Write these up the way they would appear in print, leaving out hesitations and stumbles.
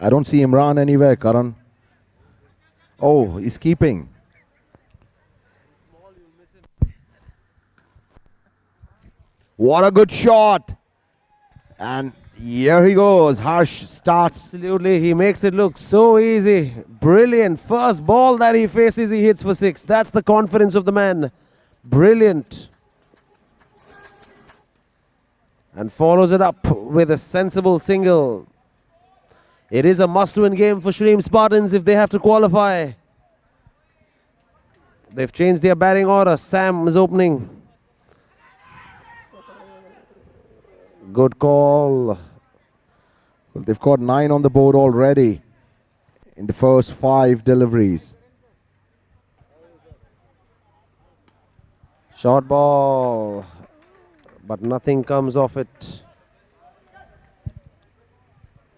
I don't see Imran anywhere, Karan. Oh, he's keeping. What a good shot. And here he goes. Harsh starts. Absolutely, he makes it look so easy. Brilliant. First ball that he faces, he hits for 6. That's the confidence of the man. Brilliant. And follows it up with a sensible single. It is a must-win game for Shreem Spartans if they have to qualify. They've changed their batting order. Sam is opening. Good call. Well, they've got 9 on the board already in the first 5 deliveries. Short ball, but nothing comes off it.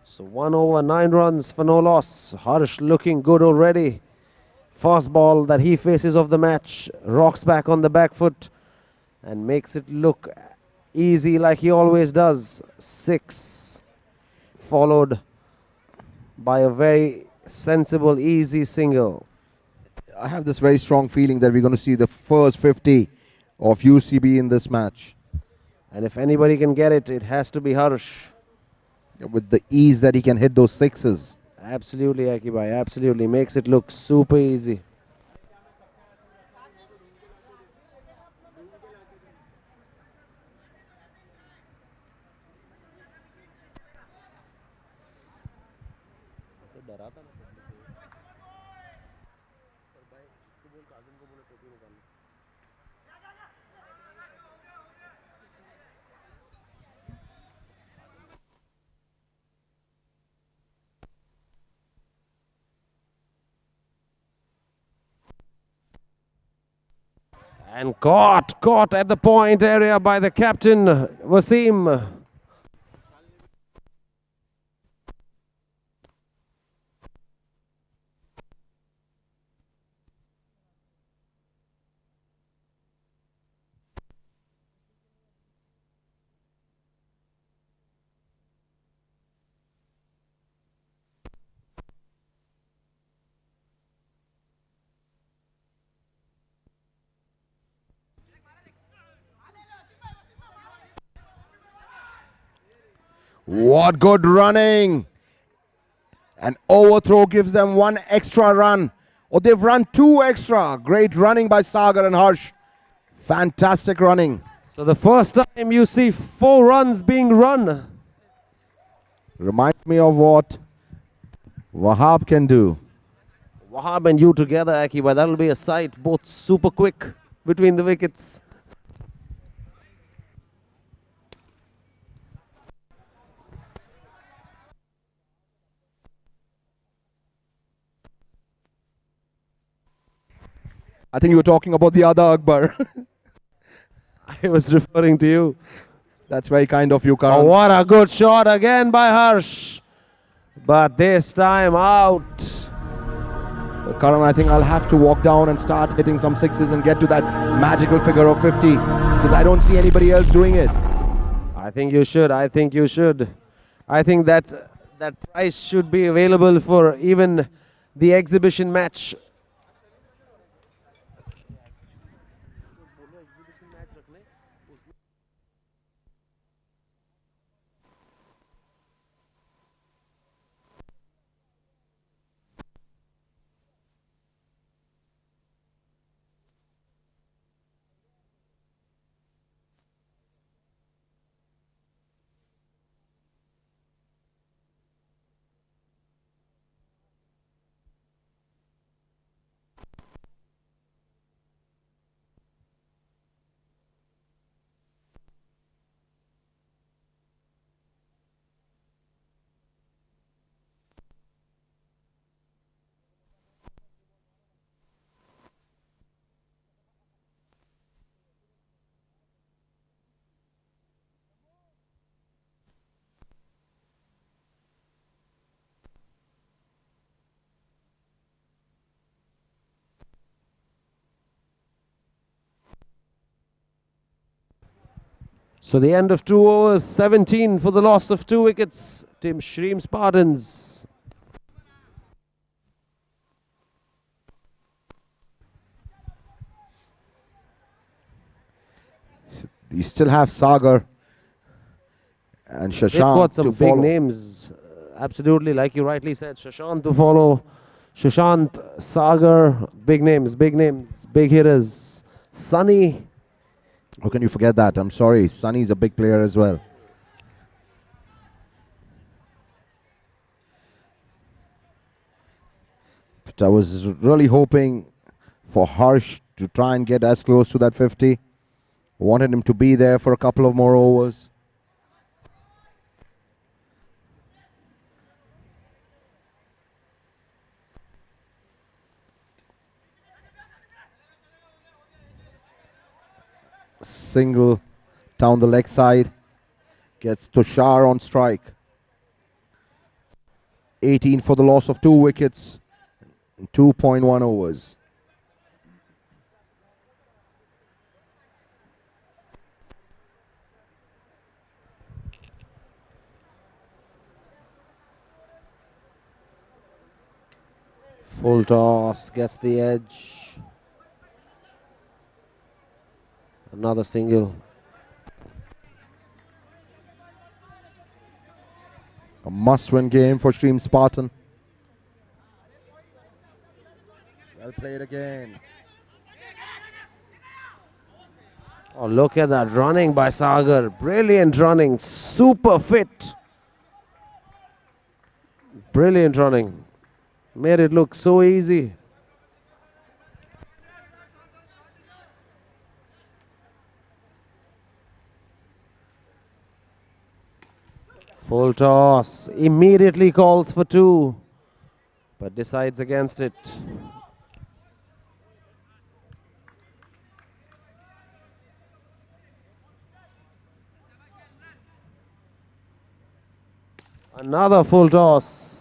So 1 over, 9 runs for no loss. Harsh looking good already. First ball that he faces of the match. Rocks back on the back foot and makes it look easy like he always does. 6. Followed by a very sensible, easy single. I have this very strong feeling that we're going to see the first 50 of UCB in this match. And if anybody can get it, it has to be Harsh. With the ease that he can hit those 6s. Absolutely, Akibhai, absolutely. Makes it look super easy. And caught at the point area by the captain, Wasim. What good running. An overthrow gives them 1 extra run. Or they've run 2 extra. Great running by Sagar and Harsh. Fantastic running. So the first time you see 4 runs being run. Reminds me of what Wahab can do. Wahab and you together, Akibhai, that'll be a sight. Both super quick between the wickets. I think you were talking about the other Akbar. I was referring to you. That's very kind of you, Karan. Oh, what a good shot again by Harsh. But this time out. Karan, I think I'll have to walk down and start hitting some 6s and get to that magical figure of 50 because I don't see anybody else doing it. I think you should. I think you should. I think that price should be available for even the exhibition match. So the end of 2 overs, 17 for the loss of 2 wickets. Team Shreem Spartans. You still have Sagar and They've Shashank got some to big follow. names. Absolutely, like you rightly said, Shashank to follow. Shashank, Sagar, big names, big hitters. Sunny, How can you forget that? I'm sorry. Sunny's a big player as well. But I was really hoping for Harsh to try and get as close to that 50. Wanted him to be there for a couple of more overs. Single down the leg side. Gets Tushar on strike. 18 for the loss of 2 wickets in 2.1 overs. full toss, gets the edge. Another single. A must-win game for Shreem Spartan. Well played again. Oh, look at that running by Sagar. Brilliant running. Super fit. Brilliant running. Made it look so easy. Full toss. Immediately calls for 2, but decides against it. Another full toss.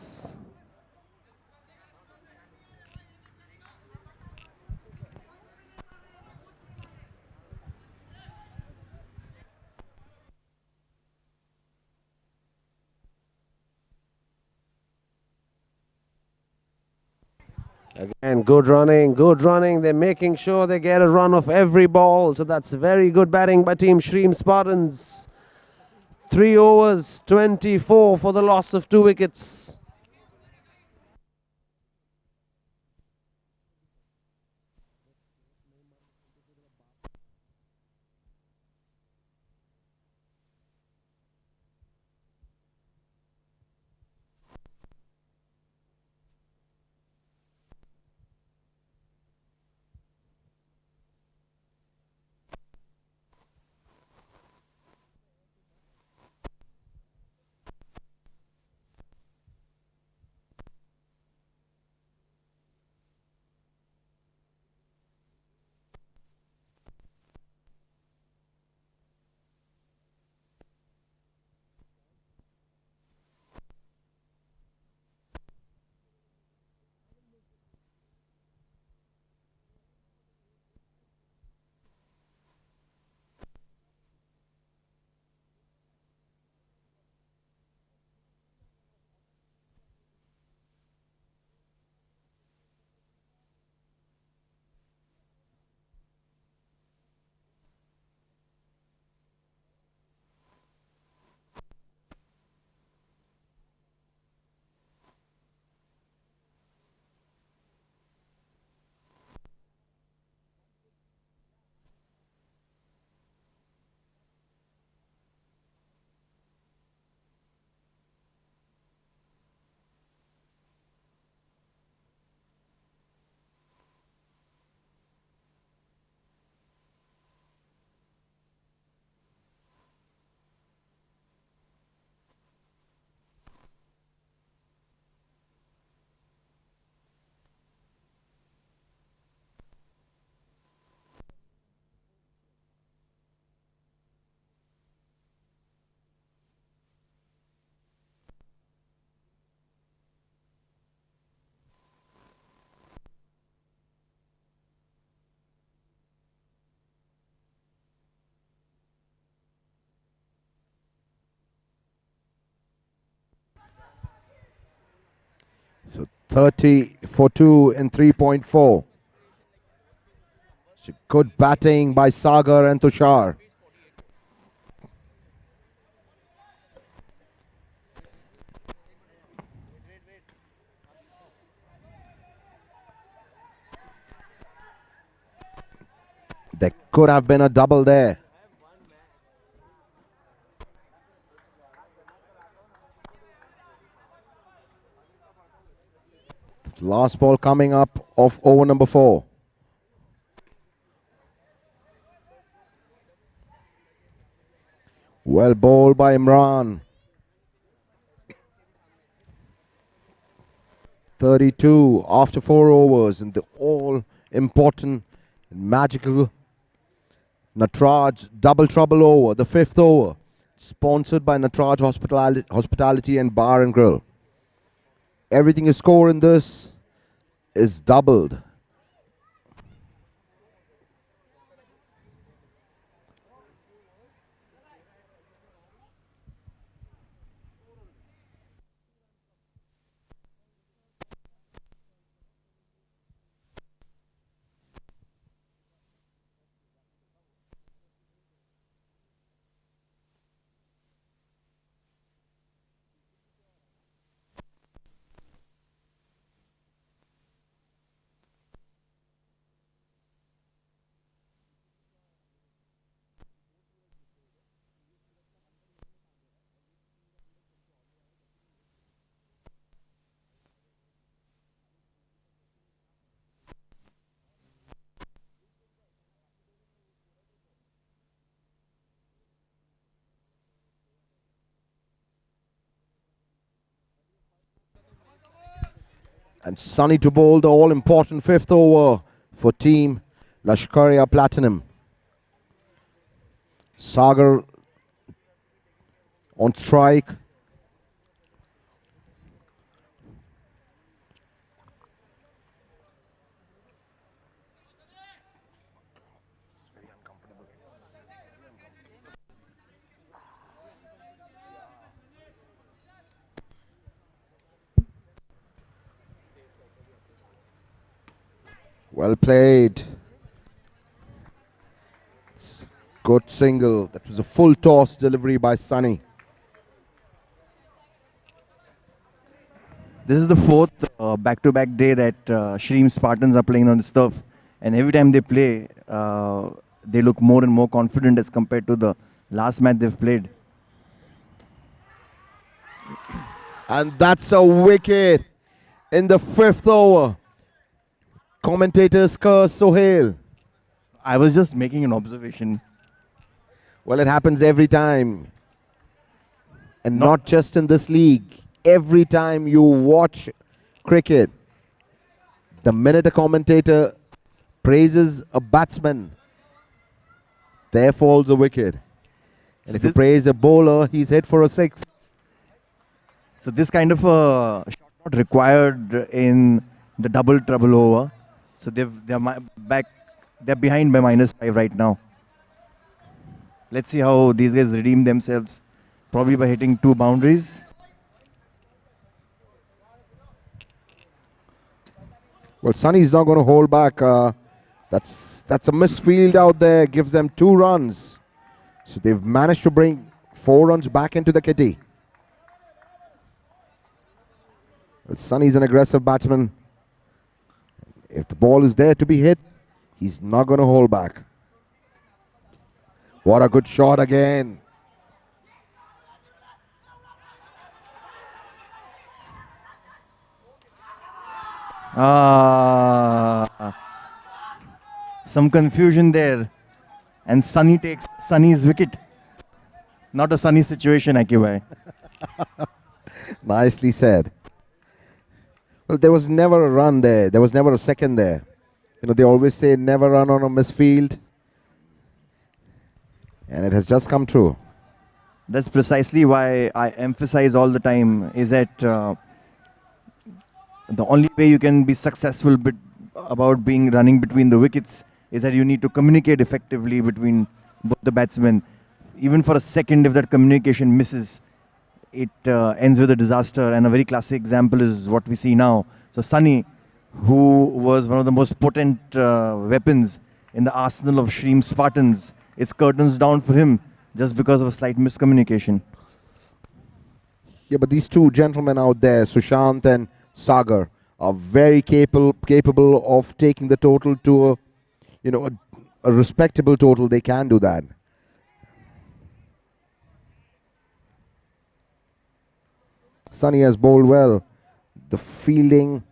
Again, good running, good running. They're making sure they get a run off every ball. So that's very good batting by Team Shreem Spartans. 3 overs, 24 for the loss of 2 wickets. So 30 for 2 in 3.4. So good batting by Sagar and Tushar. There could have been a double there. Last ball coming up of over number 4. Well bowled by Imran. 32 after 4 overs in the all important magical Natraj double trouble over, the 5th over, sponsored by Natraj Hospitality and Bar and Grill. Everything you score in this is doubled. And Sunny to bowl the all-important 5th over for team Lashkaria Platinum. Sagar on strike. Well played. Good single. That was a full toss delivery by Sunny. This is the 4th back-to-back day that Shreem Spartans are playing on this turf. And every time they play, they look more and more confident as compared to the last match they've played. And that's a wicket in the 5th over. Commentators curse Sohail. I was just making an observation. Well, it happens every time. And not just in this league. Every time you watch cricket, the minute a commentator praises a batsman, there falls a wicket. And So if you praise a bowler, he's hit for a 6. So this kind of a shot not required in the double trouble over. So they're behind by -5 right now. Let's see how these guys redeem themselves. Probably by hitting 2 boundaries. Well, Sunny's not going to hold back. That's a misfield out there. Gives them 2 runs. So they've managed to bring 4 runs back into the kitty. Well, Sunny's an aggressive batsman. If the ball is there to be hit, he's not going to hold back. What a good shot again. Some confusion there. And Sunny takes Sunny's wicket. Not a Sunny situation, Akibhai. Nicely said. Well, there was never a run there. There was never a second there. You know, they always say never run on a misfield. And it has just come true. That's precisely why I emphasize all the time is that the only way you can be successful about being running between the wickets is that you need to communicate effectively between both the batsmen. Even for a second, if that communication misses, it ends with a disaster. And a very classic example is what we see now. So Sunny, who was one of the most potent weapons in the arsenal of Shreem Spartans, it's curtains down for him just because of a slight miscommunication. Yeah, but these 2 gentlemen out there, Sushant and Sagar, are very capable of taking the total to a a respectable total, they can do that. Sunny has bowled well. The fielding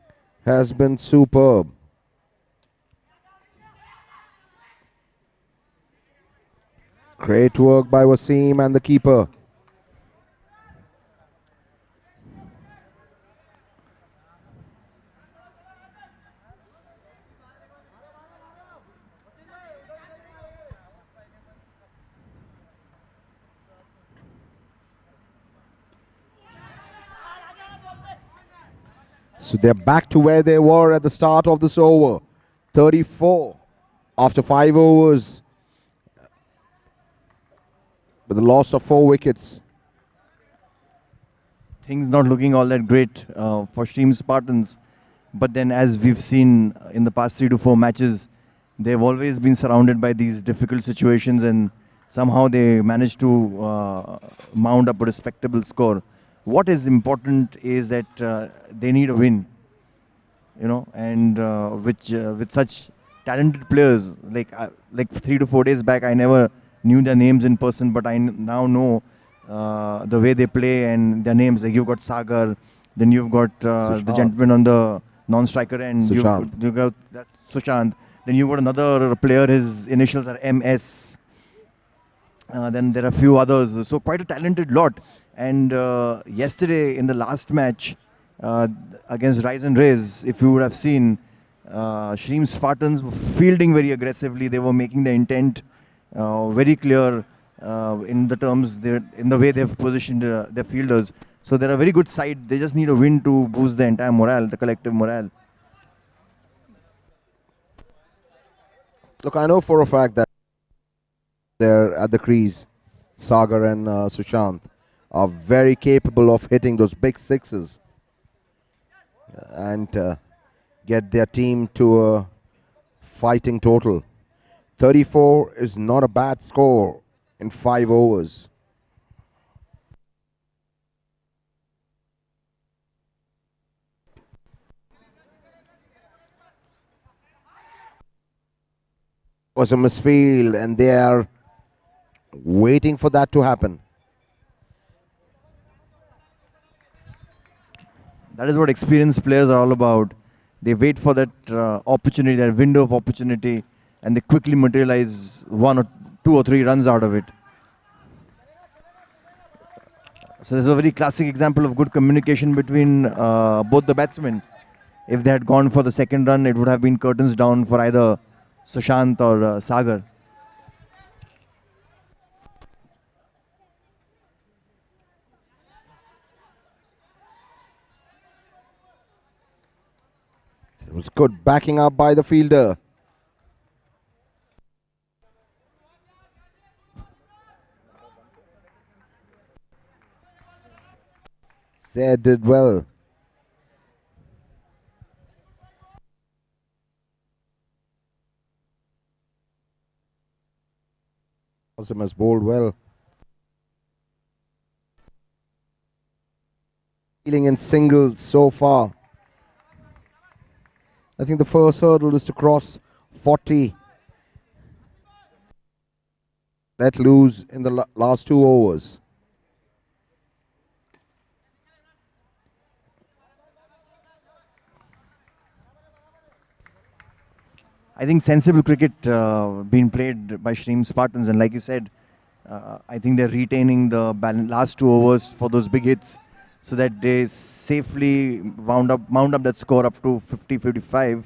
has been superb. Great work by Wasim and the keeper. So they're back to where they were at the start of this over. 34 after 5 overs. With the loss of 4 wickets. Things not looking all that great for Shreem Spartans. But then, as we've seen in the past 3 to 4 matches, they've always been surrounded by these difficult situations, and somehow they managed to mount up a respectable score. What is important is that they need a win, and with such talented players, like 3 to 4 days back, I never knew their names in person, but I now know the way they play and their names. Like you've got Sagar, then you've got the gentleman on the non-striker end, you've got Sushant, then you've got another player, his initials are MS, then there are a few others, so quite a talented lot. And yesterday in the last match against Rise and Rays, if you would have seen, Shreem Spartans were fielding very aggressively. They were making the intent very clear in the way they've positioned their fielders. So they're a very good side. They just need a win to boost the entire morale, the collective morale. Look, I know for a fact that they're at the crease, Sagar and Sushant are very capable of hitting those big sixes and get their team to a fighting total. 34 is not a bad score in 5 overs. Was a misfield, and they are waiting for that to happen. That is what experienced players are all about. They wait for that opportunity, that window of opportunity, and they quickly materialize 1 or 2 or 3 runs out of it. So this is a very classic example of good communication between both the batsmen. If they had gone for the second run, it would have been curtains down for either Sushant or Sagar. It was good backing up by the fielder. Zaid did well. Awesome has bowled well. Dealing in singles so far. I think the first hurdle is to cross 40. Let loose in the last 2 overs. I think sensible cricket being played by Shreem Spartans, and like you said, I think they're retaining the last 2 overs for those big hits, so that they safely mount up that score up to 50-55,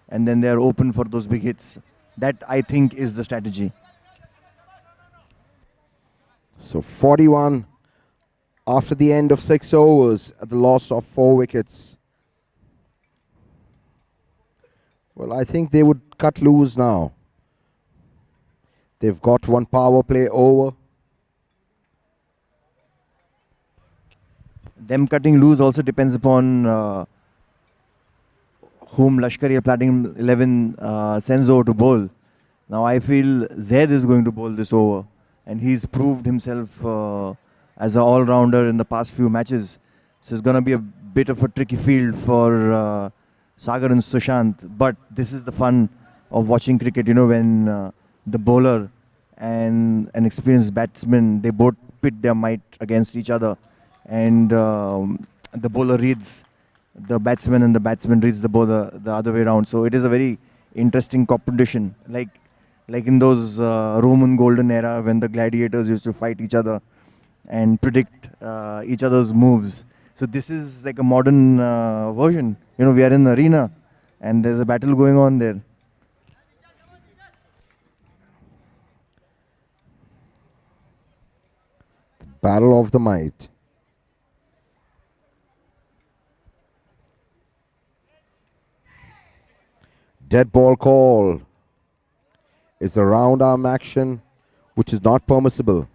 and then they're open for those big hits. That, I think, is the strategy. So 41 after the end of 6 overs at the loss of 4 wickets. Well, I think they would cut loose now. They've got 1 power play over. Them cutting loose also depends upon whom Lashkaria Platinum 11 sends over to bowl. Now I feel Zaid is going to bowl this over, and he's proved himself as an all-rounder in the past few matches. So it's going to be a bit of a tricky field for Sagar and Sushant, but this is the fun of watching cricket. You know, when the bowler and an experienced batsman, they both pit their might against each other, and the bowler reads the batsman and the batsman reads the bowler the other way around. So it is a very interesting competition, like in those Roman golden era when the gladiators used to fight each other and predict each other's moves. So this is like a modern version. You know, we are in the arena and there's a battle going on there. Battle of the might. Dead ball call. It's a round arm action which is not permissible.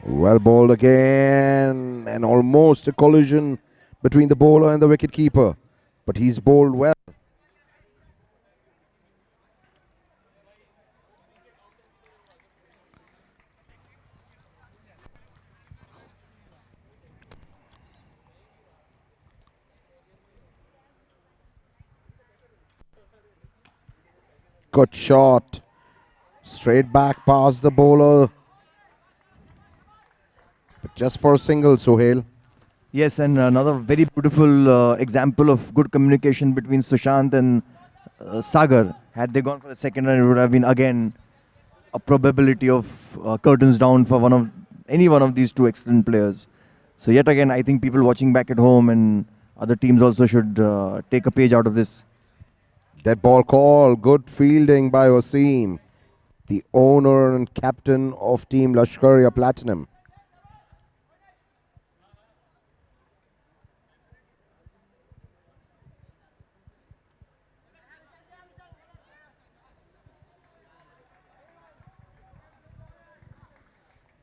Well bowled again, and almost a collision between the bowler and the wicket keeper, but he's bowled well. Good shot. Straight back past the bowler. But just for a single, Sohail. Yes, and another very beautiful example of good communication between Sushant and Sagar. Had they gone for the second run, it would have been again a probability of curtains down for any one of these two excellent players. So yet again, I think people watching back at home and other teams also should take a page out of this. Dead ball call. Good fielding by Wasim, the owner and captain of Team Lashkaria Platinum.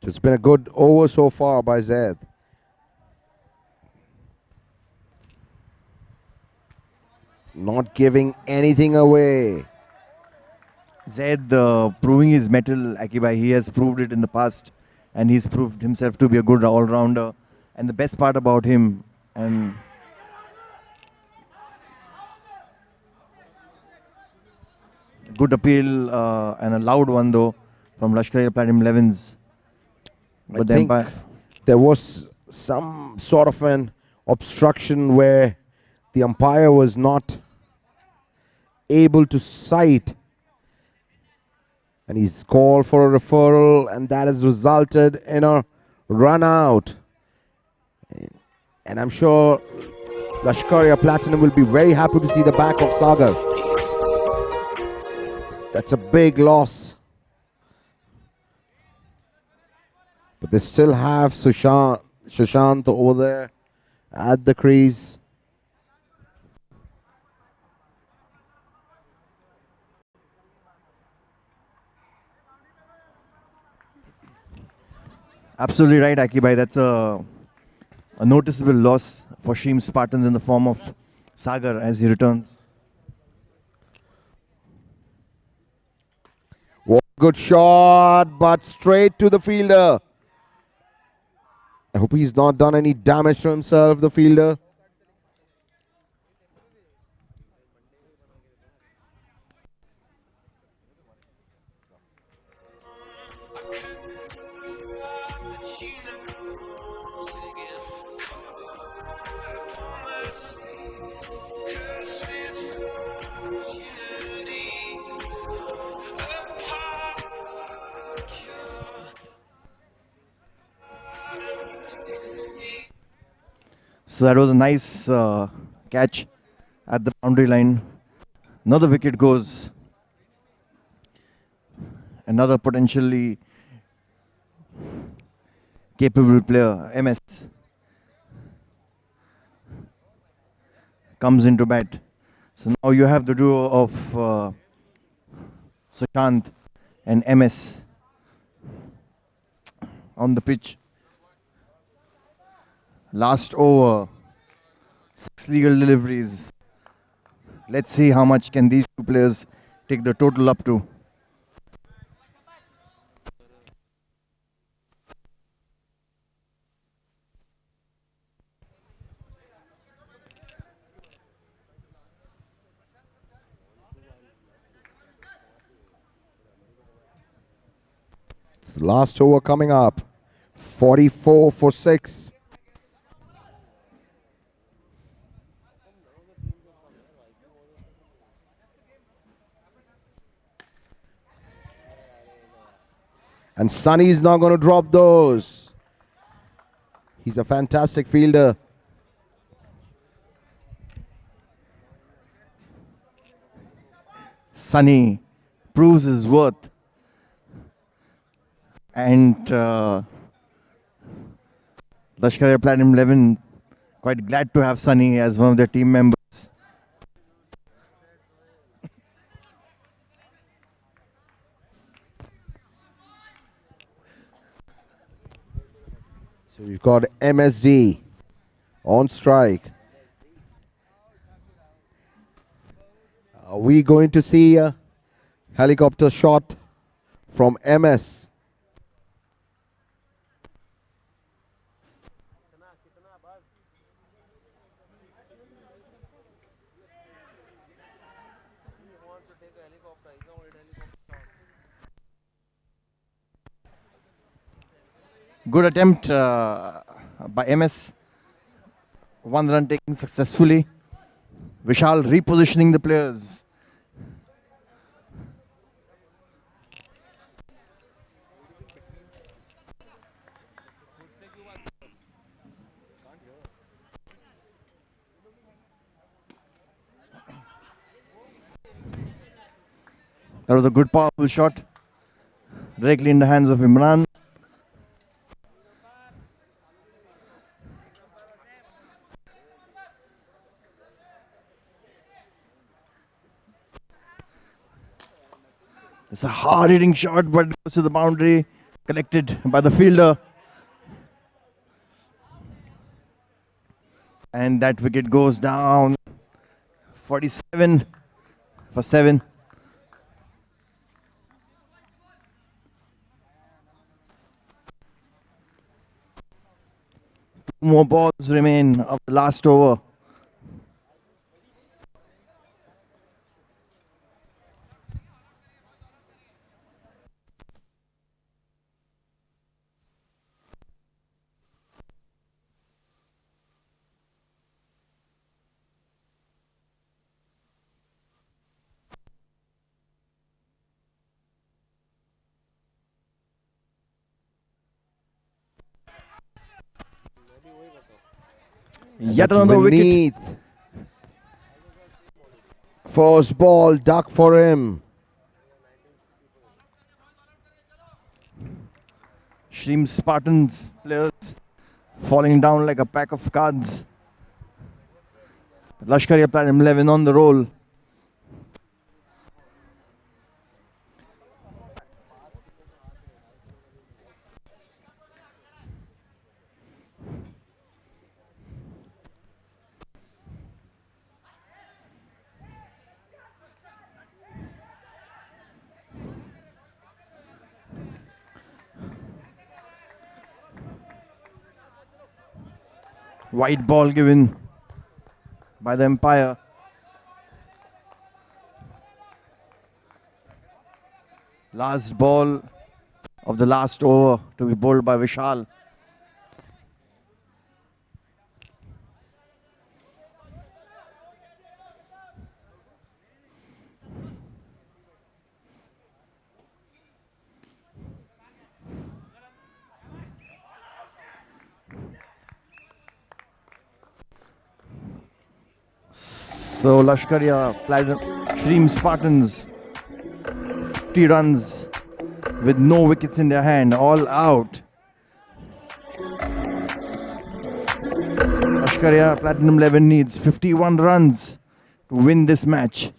It's been a good over so far by Zaid. Not giving anything away. Zaid proving his mettle, Akibai. He has proved it in the past, and he's proved himself to be a good all-rounder. And the best part about him, and good appeal and a loud one though from Lashkaria Platinum 11s. I think there was some sort of an obstruction where the umpire was not able to sight, and he's called for a referral, and that has resulted in a run out. And I'm sure Lashkaria Platinum will be very happy to see the back of Sagar. That's a big loss. But they still have Sushant over there at the crease. Absolutely right, Akibai. That's a noticeable loss for shreem Spartans in the form of Sagar as he returns. Good shot, but straight to the fielder. I hope he's not done any damage to himself, the fielder. So that was a nice catch at the boundary line. Another wicket goes. Another potentially capable player, MS, comes into bat. So now you have the duo of Sushant and MS on the pitch. Last over, 6 legal deliveries. Let's see how much can these two players take the total up to. Last over coming up. 44 for 6. And Sunny is not going to drop those. He's a fantastic fielder. Sunny proves his worth. And Lashkaria Platinum 11 quite glad to have Sunny as one of their team members. So we've got MSD on strike. Are we going to see a helicopter shot from MS? Good attempt by MS. 1 run taken successfully. Vishal repositioning the players. That was a good powerful shot. Directly in the hands of Imran. It's a hard-hitting shot, but it goes to the boundary, collected by the fielder. And that wicket goes down. 47 for 7. Two more balls remain of the last over. Yet That's another wicket. Vineet. First ball, duck for him. Shreem Spartans players falling down like a pack of cards. Lashkaria Platinum 11 on the roll. White ball given by the umpire. Last ball of the last over to be bowled by Vishal. So Lashkaria Platinum, Shreem Spartans, 50 runs with no wickets in their hand, all out. Lashkaria Platinum 11 needs 51 runs to win this match.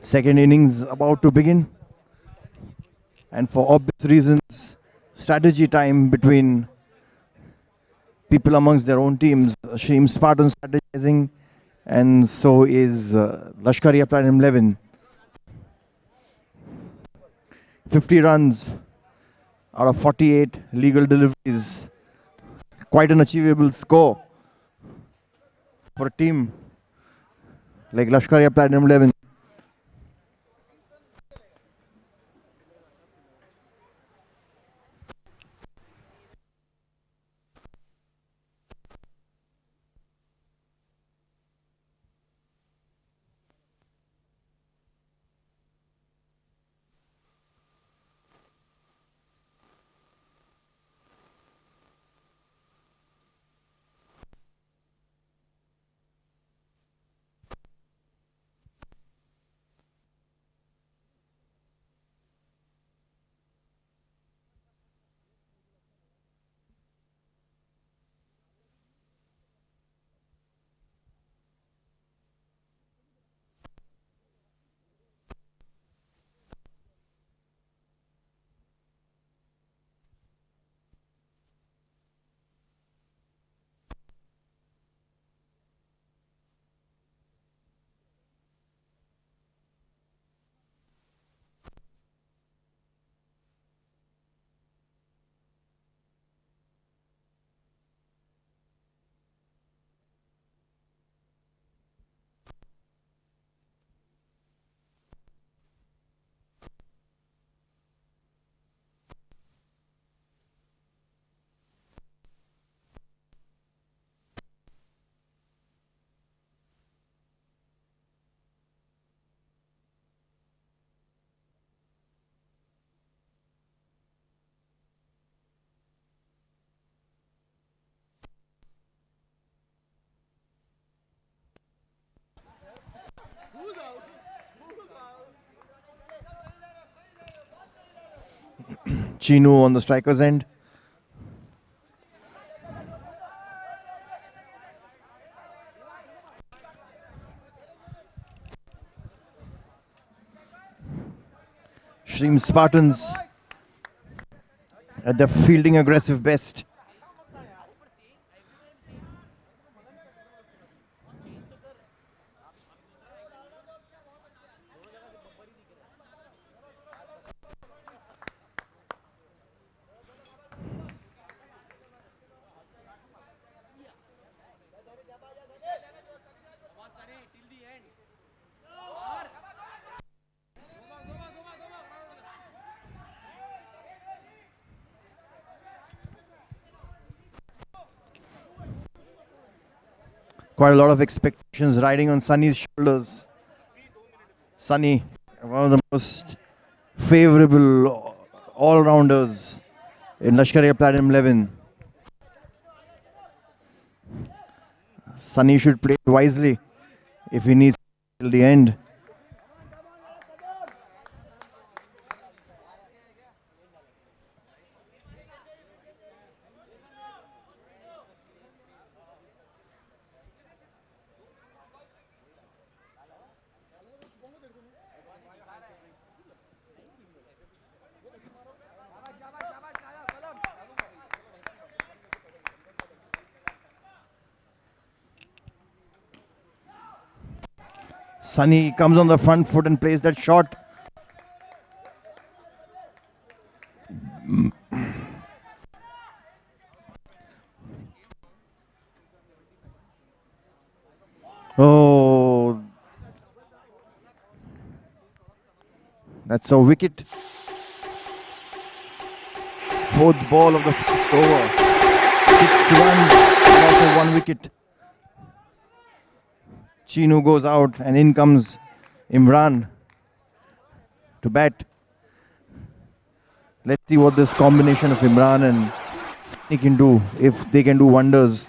Second innings about to begin. And for obvious reasons, strategy time between people amongst their own teams. Shreem Spartans strategizing, and so is Lashkaria Platinum 11. 50 runs out of 48 legal deliveries. Quite an achievable score for a team like Lashkaria Platinum 11. Chinu on the striker's end. Shreem Spartans at their fielding aggressive best. Quite a lot of expectations riding on Sunny's shoulders. Sunny, one of the most favorable all-rounders in Lashkaria Platinum 11. Sunny should play it wisely if he needs till the end. Sunny comes on the front foot and plays that shot. Oh, that's a wicket. Fourth ball of the first over. 6 runs, loss of 1 wicket. Chinu goes out and in comes Imran to bat. Let's see what this combination of Imran and Sunny can do, if they can do wonders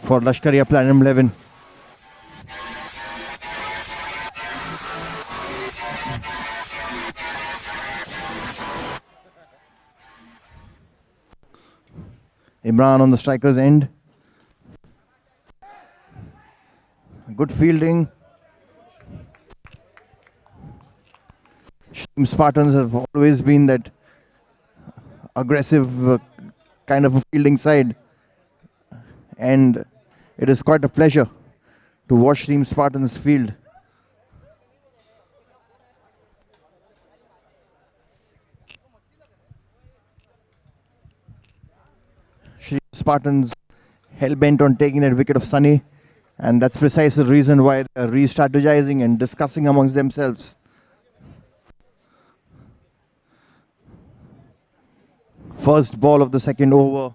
for Lashkaria Platinum 11. Imran on the striker's end. Good fielding. Shreem Spartans have always been that aggressive kind of a fielding side, and it is quite a pleasure to watch Shreem Spartans field. Shreem Spartans hell-bent on taking that wicket of Sunny, and that's precisely the reason why they're re-strategizing and discussing amongst themselves. First ball of the second over,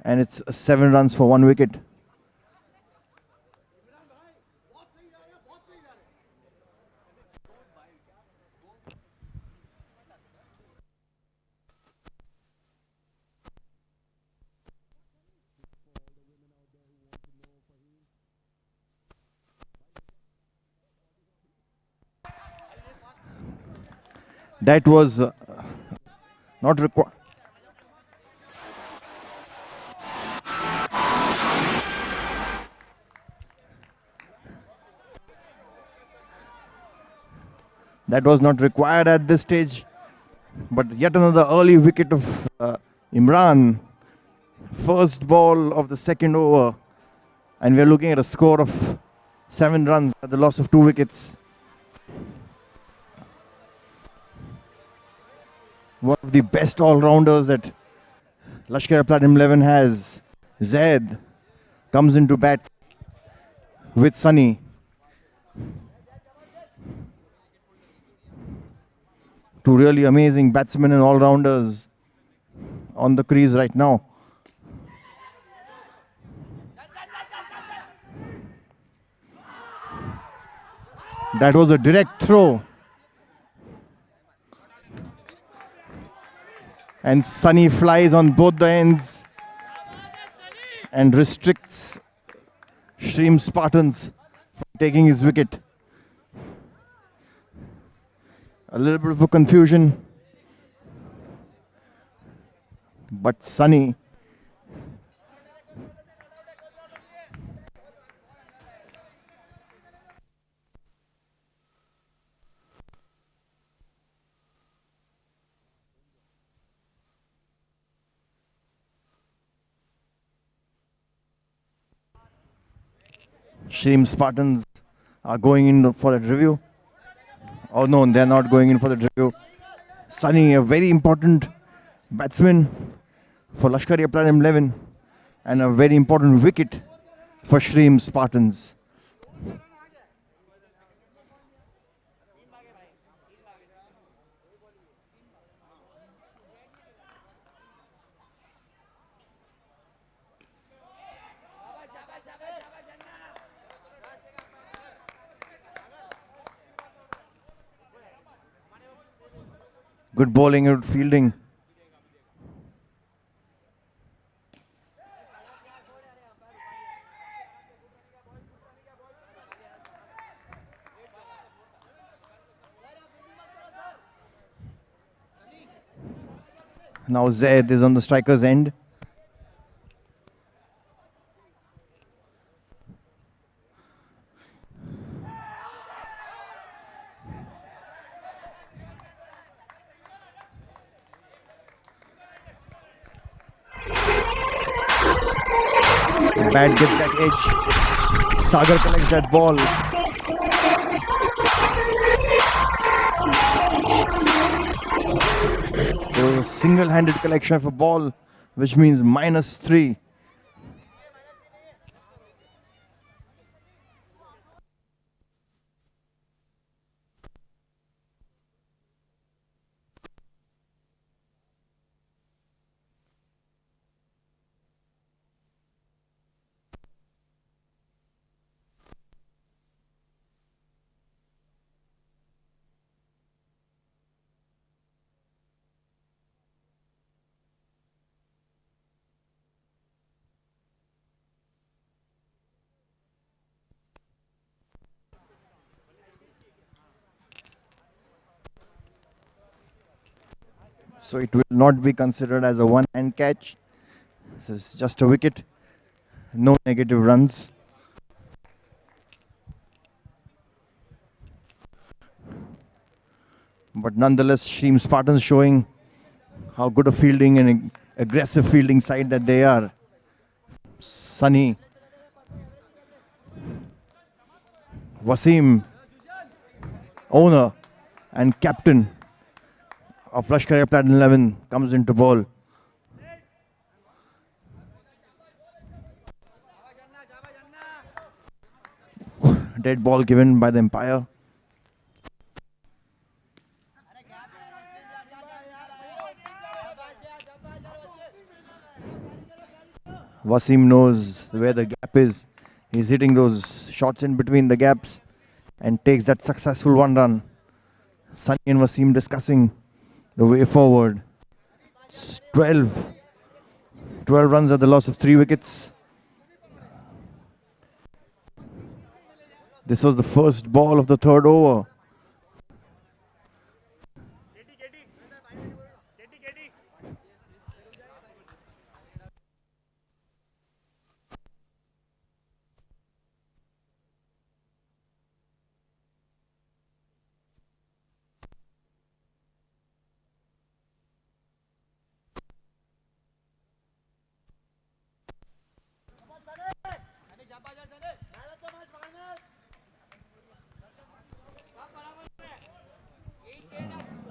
and it's 7 runs for 1 wicket. That was not required. That was not required at this stage, but yet another early wicket of Imran. First ball of the second over, and we're looking at a score of 7 runs at the loss of 2 wickets. One of the best all-rounders that Lashara Platinum 11 has, Zaid, comes into bat with Sunny. Two really amazing batsmen and all-rounders on the crease right now. That was a direct throw. And Sunny flies on both the ends and restricts Shreem Spartans from taking his wicket. A little bit of a confusion, but Sunny Shreem Spartans are going in for that review. Oh no, they're not going in for the review. Sunny, a very important batsman for Lashkaria Platinum 11 and a very important wicket for Shreem Spartans. Good bowling, good fielding. Now Zaid is on the striker's end. Bat gets that edge. Sagar collects that ball. There was a single-handed collection of a ball, which means -3. So it will not be considered as a one-hand catch. This is just a wicket. No negative runs. But nonetheless, Shreem Spartans showing how good a fielding and aggressive fielding side that they are. Sunny, Wasim, owner and captain of Lashkaria Platinum 11, comes into ball. Dead ball given by the umpire. Wasim knows where the gap is. He's hitting those shots in between the gaps and takes that successful one run. Sunny and Wasim discussing the way forward. It's 12 runs at the loss of 3 wickets. This was the first ball of the third over.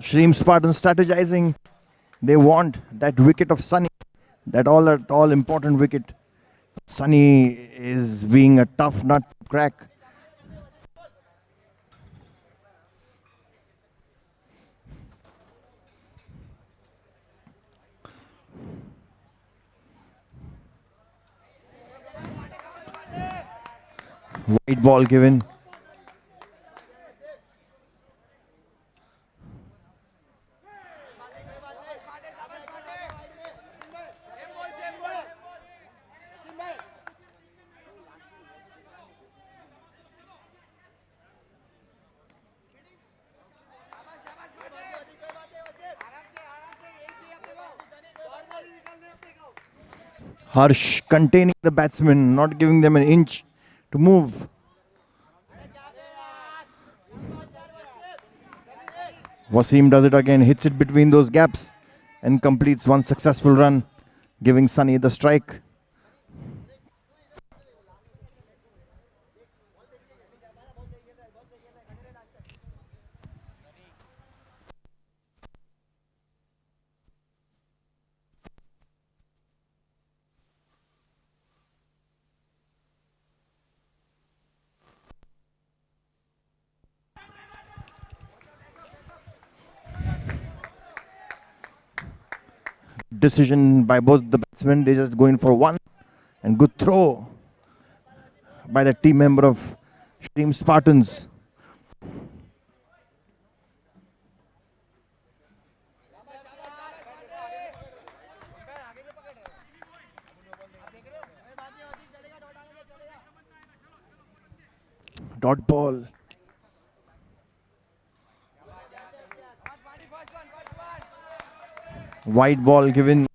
Shreem Spartans strategizing. They want that wicket of Sunny, that all important wicket. Sunny is being a tough nut to crack. White ball given. Harsh containing the batsmen, not giving them an inch to move. Wasim does it again, hits it between those gaps and completes one successful run, giving Sunny the strike. Decision by both the batsmen. They just go in for one, and good throw by the team member of Shreem Spartans. Dot ball. White ball given.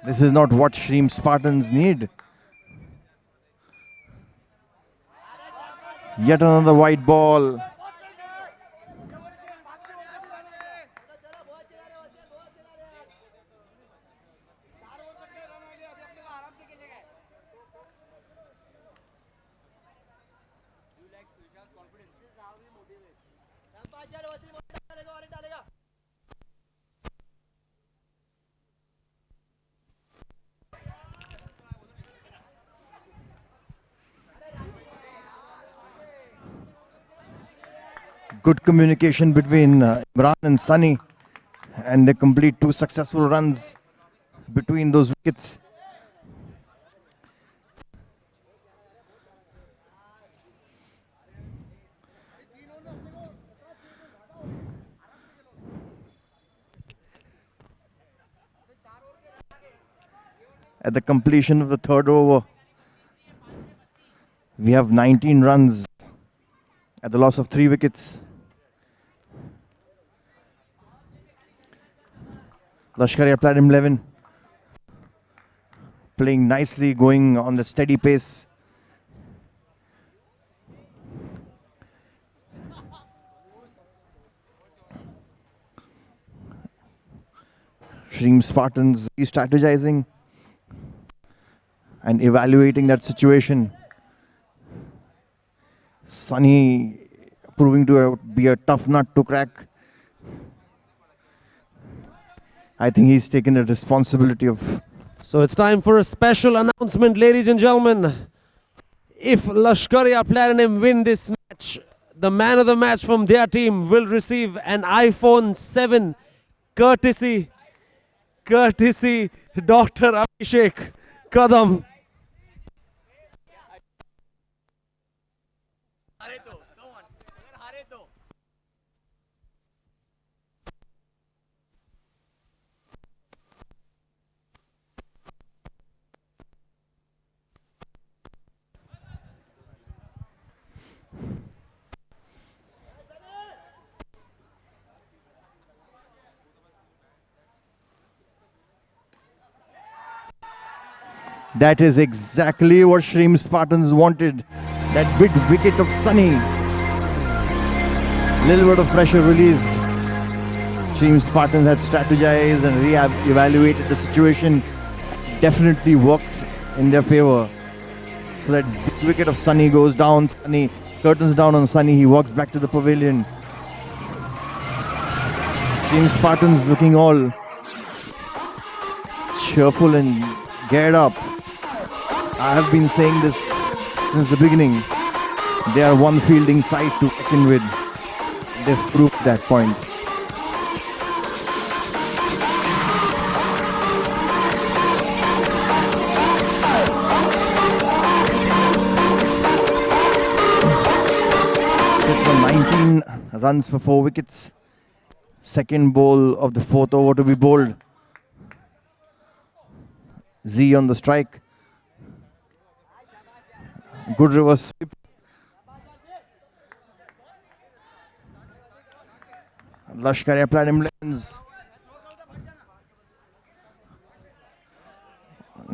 This is not what Shreem Spartans need. Yet another white ball. Good communication between Imran and Sunny, and they complete 2 successful runs between those wickets. At the completion of the third over, we have 19 runs at the loss of 3 wickets. Lashkaria Platinum 11 playing nicely, going on the steady pace. Shreem Spartans re-strategizing and evaluating that situation. Sunny proving to be a tough nut to crack. I think he's taken the responsibility of... So it's time for a special announcement, ladies and gentlemen. If Lashkaria Platinum win this match, the man of the match from their team will receive an iPhone 7 courtesy Dr. Abhishek Kadam. That is exactly what Shreem Spartans wanted. That big wicket of Sunny. Little bit of pressure released. Shreem Spartans had strategized and re-evaluated the situation. Definitely worked in their favor. So that big wicket of Sunny goes down. Sunny curtains down on Sunny. He walks back to the pavilion. Shreem Spartans looking all cheerful and geared up. I have been saying this since the beginning. They are one fielding side to reckon with. They've proved that point. It's for 19 runs for 4 wickets. Second ball of the 4th over to be bowled. Z on the strike. Good reverse sweep. Lashkaria Platinum lens.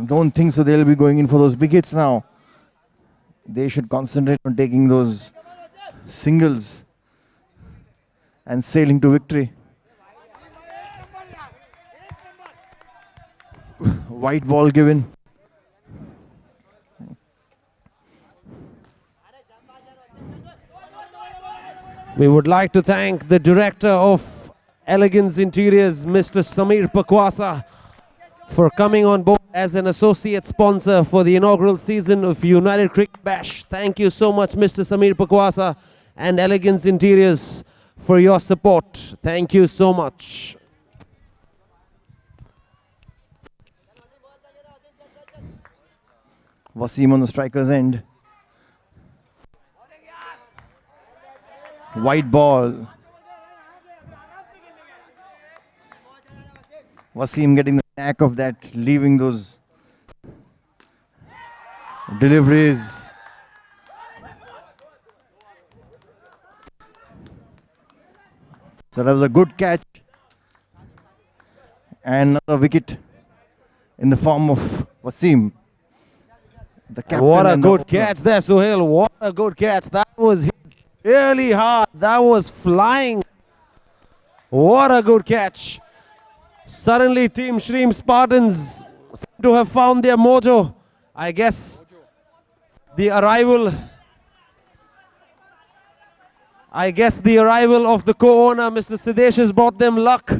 Don't think so they'll be going in for those big hits now. They should concentrate on taking those singles and sailing to victory. White ball given. We would like to thank the director of Elegance Interiors, Mr. Samir Pakwasa, for coming on board as an associate sponsor for the inaugural season of United Cricket Bash. Thank you so much, Mr. Samir Pakwasa and Elegance Interiors, for your support. Thank you so much. Wasim on the striker's end. White ball. Wasim getting the knack of that, leaving those deliveries. So that was a good catch. And another wicket in the form of Wasim. The captain. What a good catch there, Suhail. What a good catch. That was hit really hard. That was flying. What a good catch. Suddenly, Team Shreem Spartans seem to have found their mojo. I guess the arrival of the co-owner, Mr. Siddesh, has brought them luck.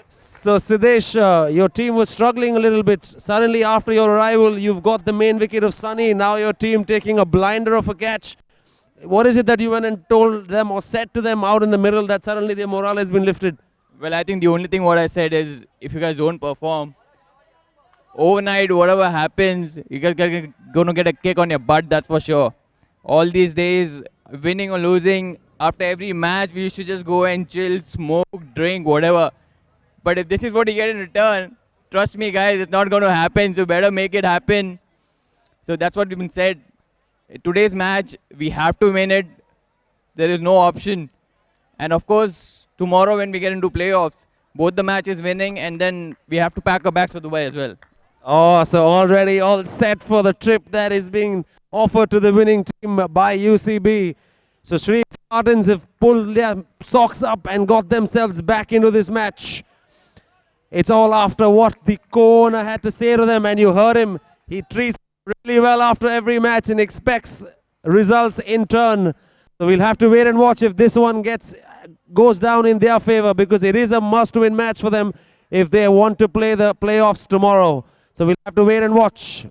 So Siddesh, your team was struggling a little bit. Suddenly after your arrival, you've got the main wicket of Sunny. Now your team taking a blinder of a catch. What is it that you went and told them or said to them out in the middle that suddenly their morale has been lifted? Well, I think the only thing what I said is, if you guys don't perform, overnight, whatever happens, you guys are going to get a kick on your butt, that's for sure. All these days, winning or losing, after every match, we should just go and chill, smoke, drink, whatever. But if this is what you get in return, trust me, guys, it's not going to happen, so better make it happen. So that's what we've been said. Today's match, we have to win it. There is no option. And of course, tomorrow when we get into playoffs, both the matches winning, and then we have to pack our bags for Dubai as well. Oh, so already all set for the trip that is being offered to the winning team by UCB. So Shreem Spartans have pulled their socks up and got themselves back into this match. It's all after what the co-owner had to say to them, and you heard him. He treats really well after every match and expects results in turn. So we'll have to wait and watch if this one goes down in their favor, because it is a must-win match for them if they want to play the playoffs tomorrow. So we'll have to wait and watch.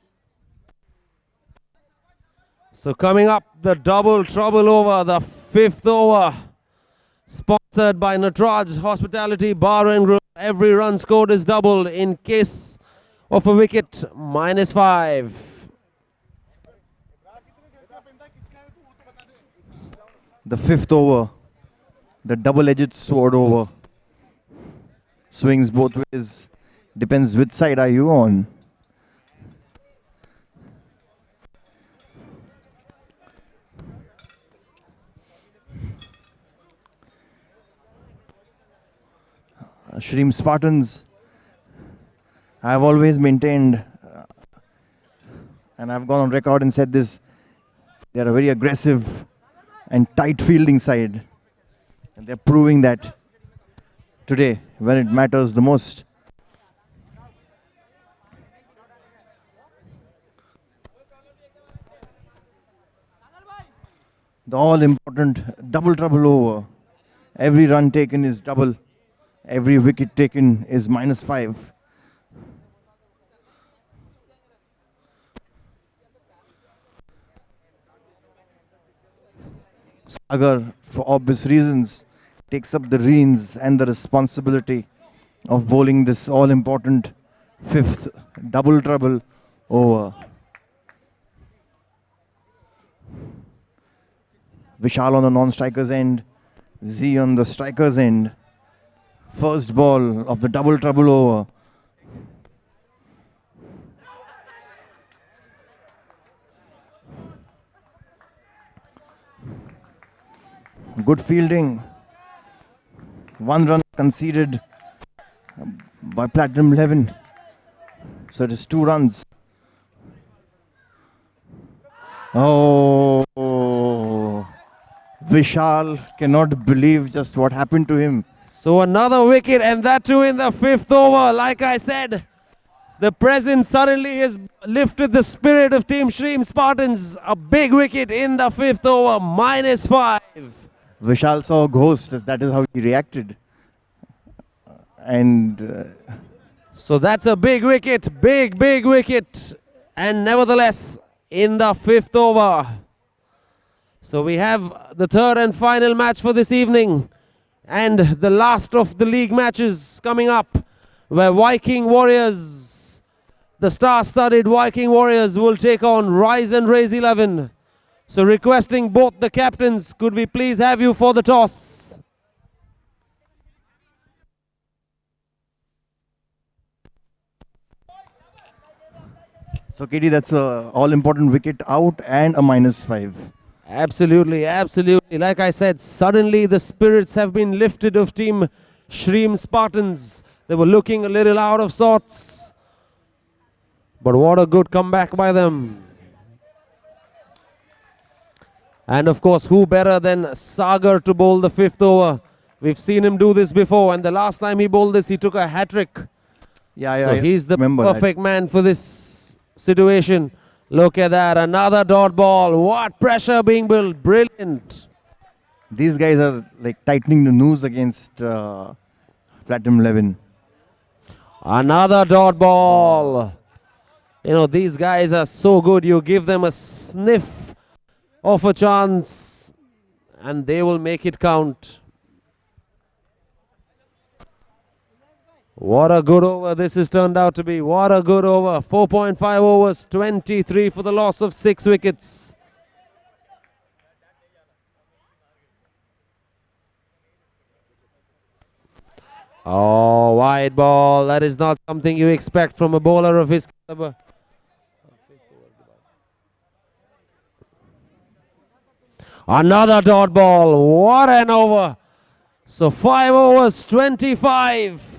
So coming up, the double trouble over, the 5th over. Sponsored by Natraj Hospitality Bar and Grill. Every run scored is doubled in case of a wicket, -5. The 5th over, the double-edged sword over. Swings both ways. Depends which side are you on. Shreem Spartans, I have always maintained, and I've gone on record and said this, they are a very aggressive and tight fielding side. And they're proving that today when it matters the most. The all-important double trouble over. Every run taken is double. Every wicket taken is -5. Sagar, for obvious reasons, takes up the reins and the responsibility of bowling this all-important 5th double trouble over. Vishal on the non-striker's end, Z on the striker's end. First ball of the double trouble over. Good fielding. 1 run conceded by Platinum 11. So it is 2 runs. Oh, Vishal cannot believe just what happened to him. So another wicket, and that too in the 5th over. Like I said, the presence suddenly has lifted the spirit of Team Shreem Spartans. A big wicket in the 5th over, -5. Vishal saw a ghost, as that is how he reacted. And so that's a big wicket, big wicket. And nevertheless, in the 5th over. So we have the 3rd and final match for this evening. And the last of the league matches coming up, where Viking Warriors, the star-studded Viking Warriors, will take on Rise and Raise 11. So requesting both the captains, could we please have you for the toss? so KD, that's a all-important wicket out and a -5. Absolutely, absolutely. Like I said, suddenly the spirits have been lifted of Team Shreem Spartans. They were looking a little out of sorts. But what a good comeback by them. And of course, who better than Sagar to bowl the 5th over? We've seen him do this before, and the last time he bowled this, he took a hat-trick. Yeah, So he's the perfect man for this situation. Look at that, another dot ball. What pressure being built. Brilliant. These guys are like tightening the noose against Platinum 11. Another dot ball. You know, these guys are so good. You give them a sniff of a chance and they will make it count. What a good over this has turned out to be. What a good over. 4.5 overs, 23 for the loss of 6 wickets. Oh, wide ball. That is not something you expect from a bowler of his caliber. Another dot ball. What an over. So 5 overs, 25.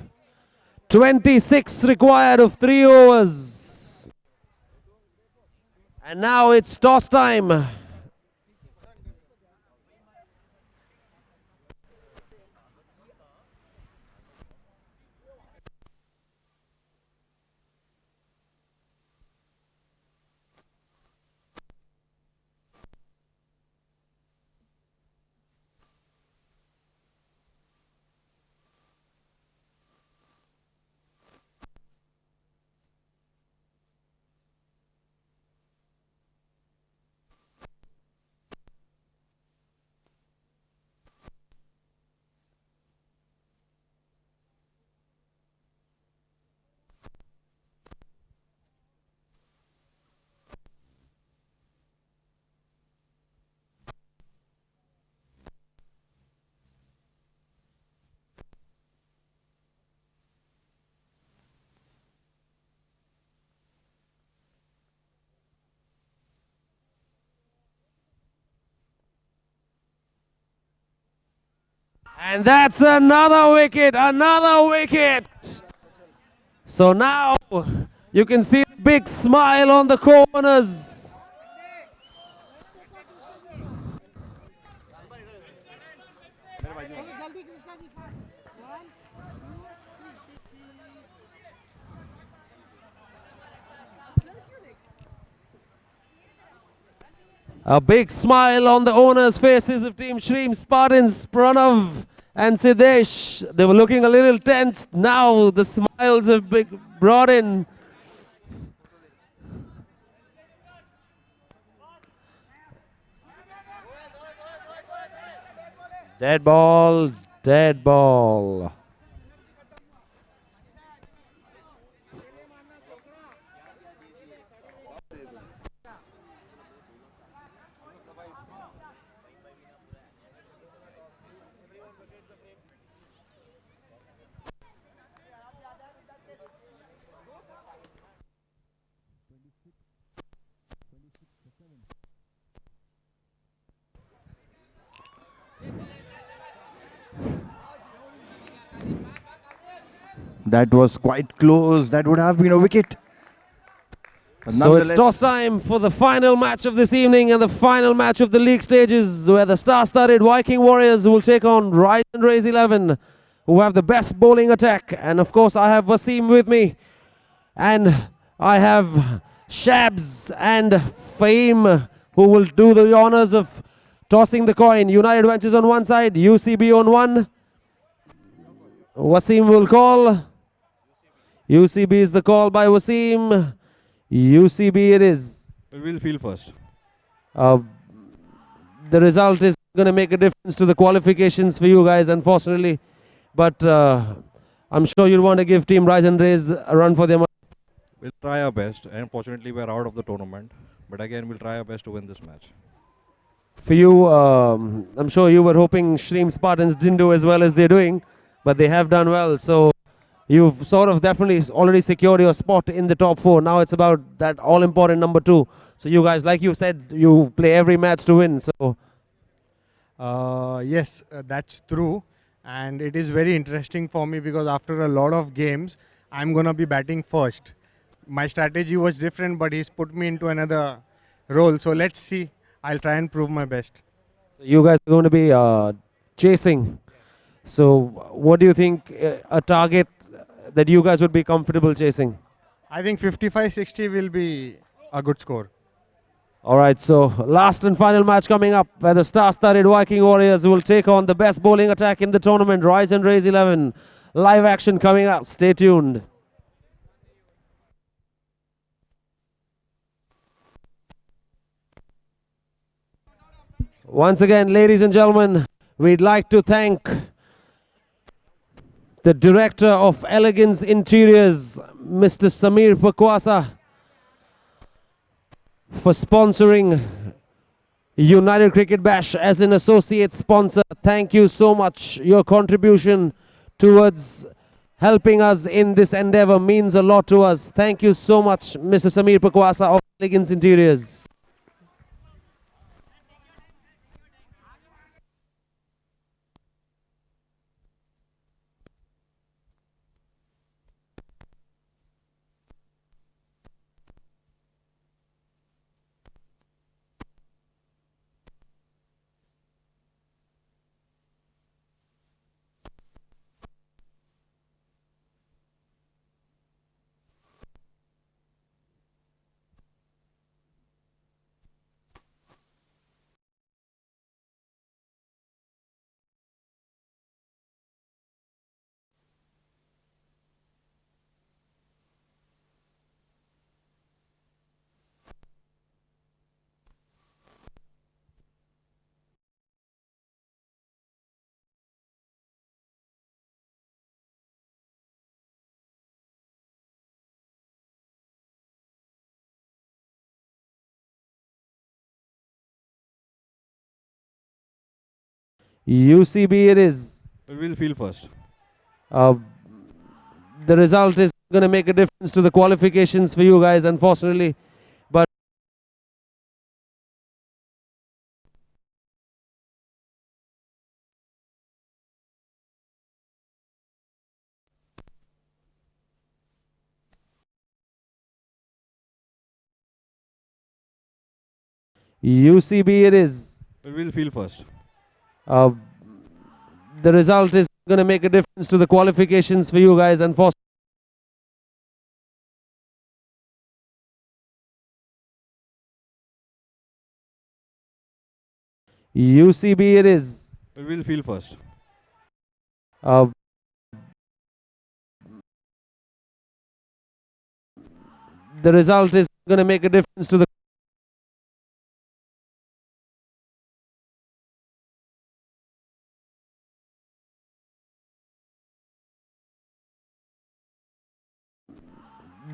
26 required of 3 overs. And now it's toss time. And that's another wicket, another wicket. So now you can see a big smile on the corners. A big smile on the owners' faces of Team Shreem, Spartans, Pranav and Siddesh. They were looking a little tense. Now the smiles have been brought in. Dead ball, dead ball. That was quite close. That would have been a wicket. But So it's nonetheless, toss time for the final match of this evening and the final match of the league stages, where the star-studded Viking Warriors will take on Rise and Raise 11, who have the best bowling attack. And of course I have Wasim with me, and I have Shabs and Faim, who will do the honors of tossing the coin. United Ventures on one side, UCB on one. Wasim will call. UCB is the call by Wasim. UCB it is. We'll feel first. The result is going to make a difference to the qualifications for you guys, unfortunately. But I'm sure you'll want to give Team Rise and Raise a run for their money. We'll try our best. Unfortunately, we're out of the tournament. But again, we'll try our best to win this match. For you, I'm sure you were hoping Shreem Spartans didn't do as well as they're doing, but they have done well. So you've sort of definitely already secured your spot in the top 4. Now it's about that all-important number 2. So you guys, like you said, you play every match to win. So yes, that's true. And it is very interesting for me because after a lot of games, I'm going to be batting first. My strategy was different, but he's put me into another role. So let's see. I'll try and prove my best. you guys are going to be chasing. So what do you think a target that you guys would be comfortable chasing? I think 55-60 will be a good score. All right, so last and final match coming up, where the star-studded Viking Warriors will take on the best bowling attack in the tournament, Rise and Raise 11. Live action coming up. Stay tuned. Once again, ladies and gentlemen, we'd like to thank the Director of Elegance Interiors, Mr. Samir Pakwasa, for sponsoring United Cricket Bash as an associate sponsor. Thank you so much. Your contribution towards helping us in this endeavor means a lot to us. Thank you so much, Mr. Samir Pakwasa of Elegance Interiors. UCB it is. We'll feel first. The result is going to make a difference to the qualifications for you guys, unfortunately. UCB it is. We'll feel first. The result is going to make a difference to the qualifications for you guys, and for UCB it is. We'll feel first. The result is going to make a difference to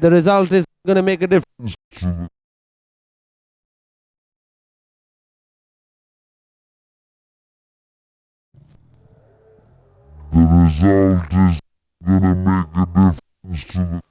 the result is going to make a difference. The result is gonna make a difference to the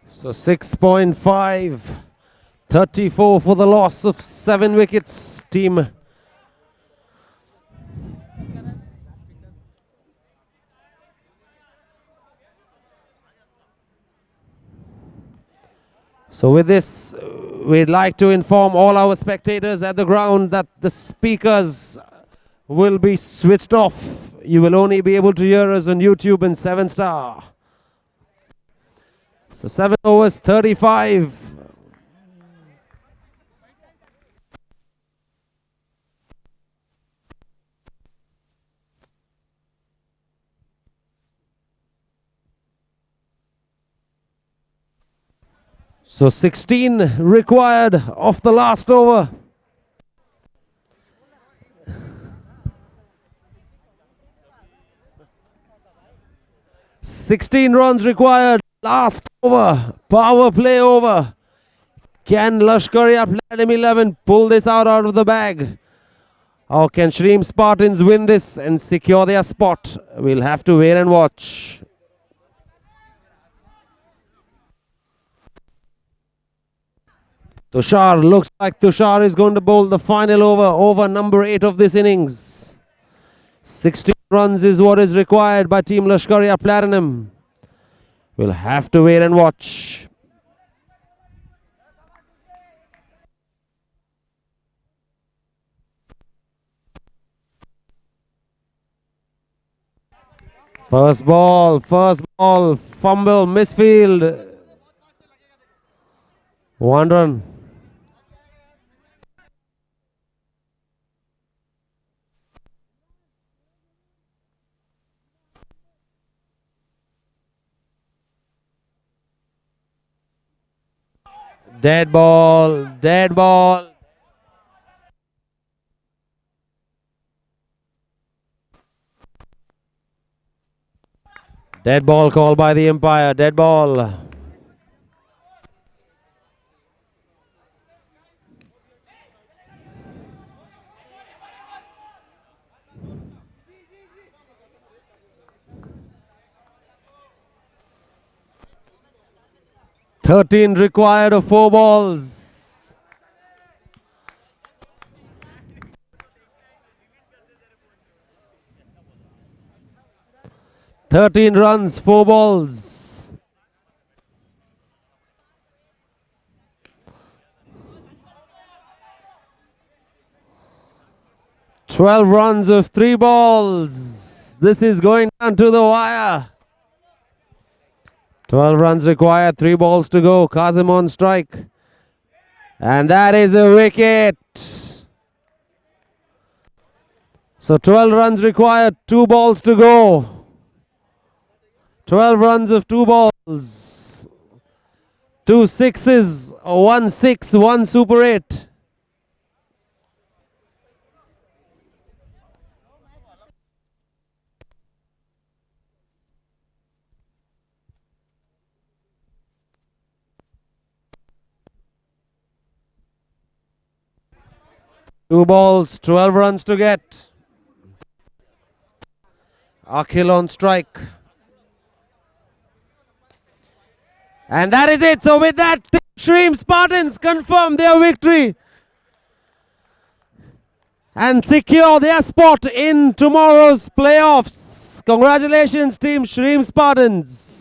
So 6.5 34 for the loss of 7 wickets, team. So with this, we'd like to inform all our spectators at the ground that the speakers will be switched off. You will only be able to hear us on YouTube and 7 Star. So 7 overs, 35. So 16 required off the last over. Runs required. Last over. Power play over. Can Lashkaria Platinum 11 pull this out of the bag? Or can Shreem Spartans win this and secure their spot? We'll have to wait and watch. Tushar, looks like Tushar is going to bowl the final over number 8 of this innings. 16 runs is what is required by Team Lashkaria Platinum. We'll have to wait and watch. First ball, fumble, misfield. 1 run. Dead ball, dead ball. Dead ball called by the umpire, dead ball. Required of 4 balls. Runs, 4 balls. Twelve runs of 3 balls. This is going down to the wire. 12 runs required, 3 balls to go. Kazim on strike. And that is a wicket. So 12 runs required, 2 balls to go. 12 runs of 2 balls. 2 sixes, 1 6, 1 super 8. Two balls, 12 runs to get. Akhil on strike. And that is it. So with that, Shreem Spartans confirm their victory and secure their spot in tomorrow's playoffs. Congratulations, Team Shreem Spartans.